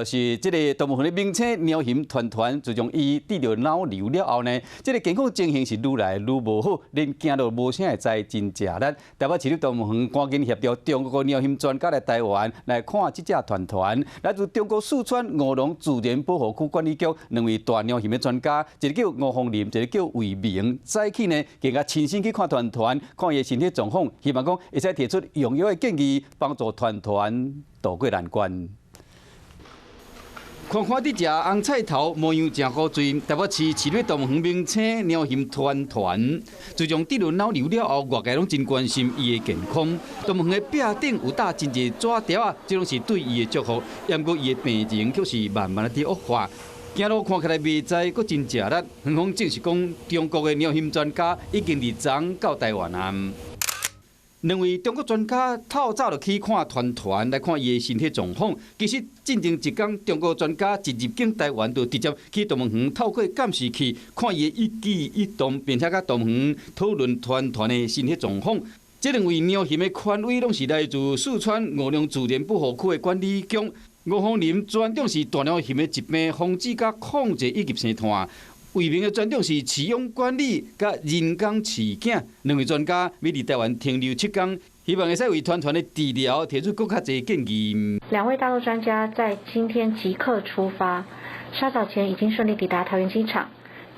是这个动物园的名称鸟翕团，自从伊治疗脑瘤了后呢，这个健康情形是愈来愈无好，连行路无啥会知，真食力。台北市立动物园赶紧协调中国鸟翕专家来台湾来看这只团，来自中国四川卧龙自然保护区管理局两位大鸟翕的专家，一个叫吴凤林，一个叫魏明，早起呢更加亲身去看团，看伊的身体状况，希望讲会使提出用药的建议，帮助团渡过难关。看你食红菜头模样真好追，台北市市立动物园名称鸟翕团，自从治疗脑瘤了后，外界拢真关心伊的健康。动物园的壁顶有打真侪纸条啊，这拢是对伊的祝福。不过伊的病情却是慢慢地恶化，走路看起来袂知，佫真食力。园方证实讲，中国的鸟翕专家已经伫昨到台湾啊。两位中国专家透早就去看团来看伊的身体状况。其实进前一天，中国专家一入境台湾就直接去动物园，透过监视器看伊的一举一动，并且甲动物园讨论团的身体状况。这两位鸟翕的权威拢是来自四川卧龙自然保护区的管理局。吴凤林专长是大鸟翕的疾病防治、甲控制以及生态。魏明的专长是饲养管理、甲人工饲囝，两位专家要伫台湾停留7天，希望会使为团的治疗提出更加多建议。两位大陆专家在今天即刻出发，稍早前已经顺利抵达桃园机场，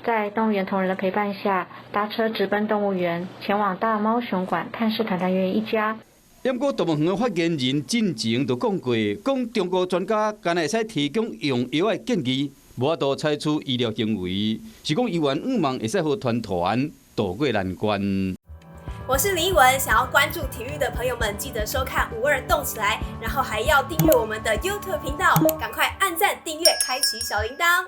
在动物园同仁的陪伴下，搭车直奔动物园，前往大猫熊馆探视团员一家。不过，动物园的发言人进前就讲过，讲中国专家敢会使提供用药的建议。无法度采取医疗行为，是讲医院希望会使互团渡过难关。我是林依文，想要关注体育的朋友们，记得收看52动起来，然后还要订阅我们的 YouTube 频道，赶快按赞、订阅、开启小铃铛。